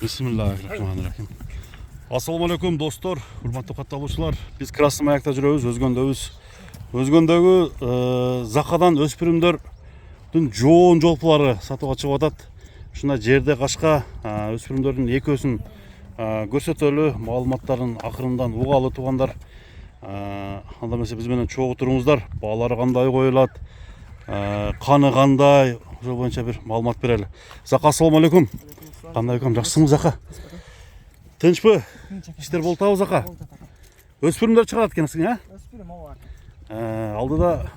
Bismillahirrahmanirrahim. Assalamu alaikum dostlar, hurmatly kатталуучулар. Biz Krasный Маякта жүрөбүz, Өзгөндөгү Закадан өспүрүмдөрдүн жоон жолпулары сатууга чыгып атат. Ушундай жерде кашка өспүрүмдөрдүн экөөсүн көрсөтөлү, маалыматтарын акырындан угалы туугандар. Анда эмесе биз менен чогуу туруңуздар. Баалары кандай коюлат, каны кандай, ошол боюнча бир маалымат берели. Зака, ассаламу алейкум. Кандай экем, жакшысыңбы Зака? Тынчпы? Иштер болуп атабы Зака? Өспүрүмдөр чыгарат экенсиң, Өспүрүм ооба. Алдыда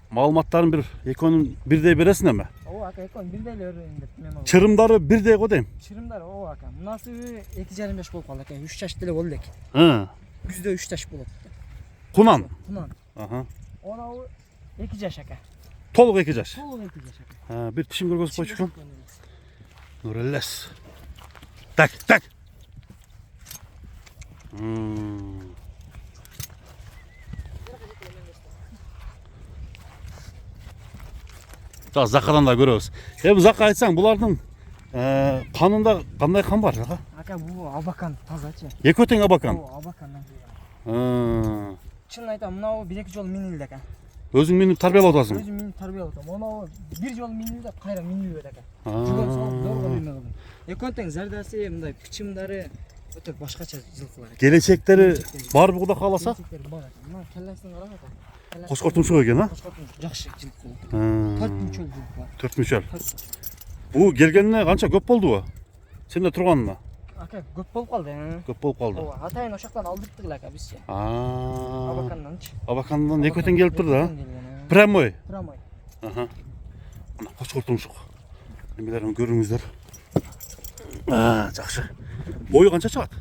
маалыматтарын бир экөөнүн бирдей бересиң эми? Ооба ака, экөөнүн бирдей берейин деп мен. Чырымдары бирдей го дейм. Чырымдар ооба ака. Мунасы 2,5 болуп калды ака. 3 жаш деле болду экен. Күздө 3 жаш болот. Кунан. Кунан. Онабы 2 жаш ака. Толук 2 жаш. Толук 2 жаш ака. Бир тишин көргөзүп койчу. Нуреллес. Так. Закадан да көрөбүз. Эми Зака айтсаң, булардын канында кандай кан бар, Зака? Ака, бул абакан тазачы. Экөө тең абакан. Ооба, абакандан. Чын айтам, мынабы 1-2 жолу минилди ака. Өзүң минип тарбиялап атасың? Өзүм минип тарбиялап атам. Монабы 1 жолу минилди, кайра минилбейт ака. Жүгөн салып зорго минип калдым. Экөө тең зардаси, мындай пичимдары өтө башкача жылкылар. Келечектери барбы Кудай кааласа? Бар ака. Мына келесин карап ака. Кошкор тумшук экен, Жакшы жылкы. 4 мүчөл жылкы. 4 мүчөл. Бул келгенине канча көп болдубу? Сенде турганына? Ака, көп болуп калды. Көп болуп калды. Ооба, атайын ошоктон алдырттык эле ака бизче. Абаканданчы. Абаканданчы. Абакандан экөө тең келип турду, Прямой. Прямой. Мына кошкор тумшук. Немелерин көрүңүздөр. Жакшы. Бою канча чыгат?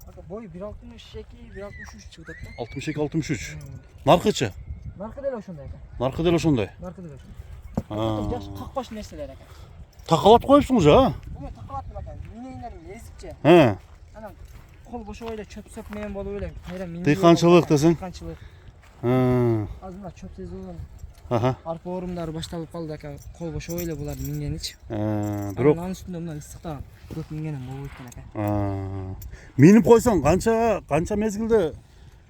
Ака, бою 1,62, 1,63 чыгып атат да. 62-63. Наркычы? Наркы деле ошондой ака. Наркы деле ошондой. Наркы деле ошондой. Жаш какпаш нерселер ака. Такалап коюпсуң жа? Бул такалат ака. Минейлерин эзипче. Анан кол бошо эле чөп менен болуп эле кайра мине. Дыйканчылык десең? Дыйканчылык. Азырында чөп сезону. Арпа орумдары башталып калды ака. Кол бошо эле булар мингеничи. Бирок анын үстүндө мына ысыкта көп мингенем болуп экен ака. Минип койсоң канча мезгилде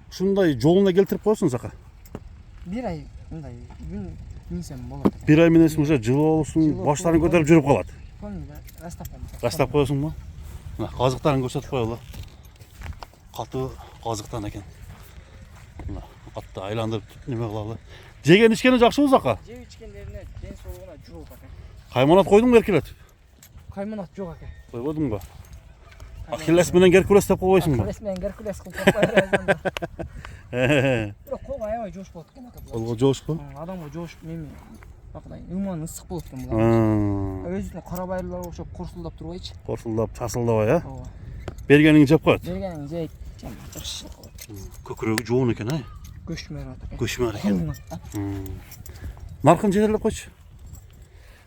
ушундай жолуна келтирип коесуң Зака? 1 ай мындай күн минсем болот. 1 ай менен уже жылы болсуң, баштарын көтөрүп жүрүп калат. Растап коесуңбу? Мына казыктарын көрсөтүп коелу. Катуу казыктан экен. Мына катты айландырып неме кылалы. Жеген ичкени жакшыбы Зака? Жеп ичкендерине ден соолугуна жооп ака. Кайманат койдуңбу эркелетип? Кайманат жок ака. Койбодуңбу? Ахиллес менен Геркулес деп койбойсуңбу? Ахиллес менен Геркулес кылып койбойсуңбу? Бирок колго аябай жоош болот экен ака. Колго жоошпу? Адамга жоош меми акдай ыман ысык болот экен булар. Өзүнө кара байырлар окшоп корсулдап турбайчы. Корсулдап, часылдабай, Ооба. Бергениңди жеп коет. Бергениң жейт. Жакшы. Көкүрөгү жоон экен, Көчмөр атат. Көчмөр экен. Наркын жетелеп койчу.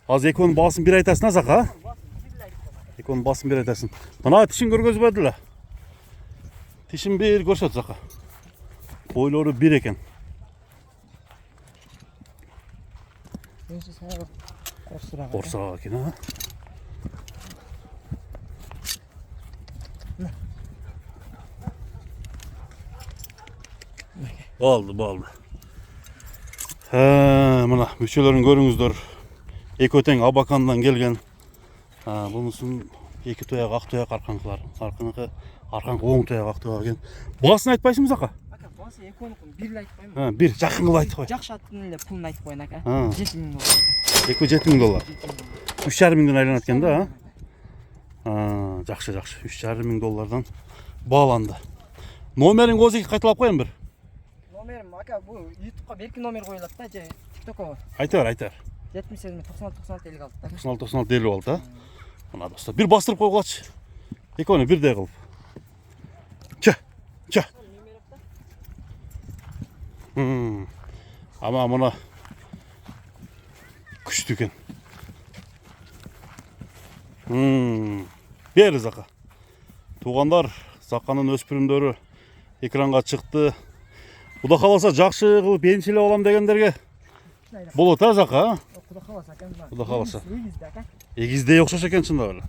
Азыр экөөнүн баасын бир айтасың, Зака? Экөөнүн баасын бир айтасың. Мына тишин көргөзбөдү эле. Тишин бир көрсөт Зака. Бойлору бир экен. Корсак экен, Болду. Мына мүчөлөрүн көрүңүздөр. Экөө тең абакандан келген. Бунусун эки тояк, ак тояк арканкылар. Арканкы оң тояк, ак тояк экен. Баасын айтпайсыңбы Зака? Ака, баасы экөөнүкүн бир айтпайм. Бир жакын кылып айтып кой. Жакшы аттын эле пулун айтып коеюн ака. 7,000 доллар. Экөө 7,000 доллар. 3,5 миңден айланат экен да, Жакшы. 3,5 доллардан бааланды. Номерин өзү кайталап коеюн бир. Номерим ака, бул YouTube'га берки номер коюлат да, же TikTok'ка. Айта бер. 78 96 56 56 96 делип алды, Мына достор, бир бастырып койгулачы. Экөөнү бирдей кылып. Ча. Ама мына күчтүү экен. Бери Зака. Туугандар, Заканын өспүрүмдөрү экранга чыкты. Кудай кааласа жакшы кылып энчилеп алам дегендерге болот, Зака? Кудай кааласа экен. Кудай кааласа. Эгиздей окшош экен чындап эле.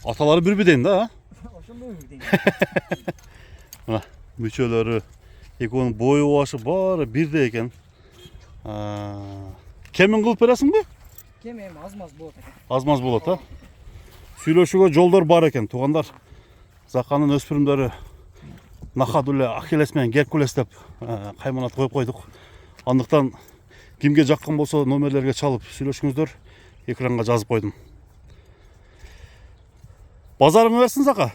Аталары bir birden да, Ошондой бирдей. а? Мүчөлөрү, экөөнүн бою башы баары бирдей экен. Кемин кылып бересиңби? Кем эми аз-маз болот экен. Аз-маз болот, а? Сүйлөшүүгө жолдор бар экен, туугандар. Заканын өспүрүмдөрү нахат эле Ахиллес менен Геркулес деп кайманат коюп койдук. Андыктан кимге жаккан болсо номерлерге чалып сүйлөшүңүздөр, экранга жазып койдум. Базарың берсин Зака.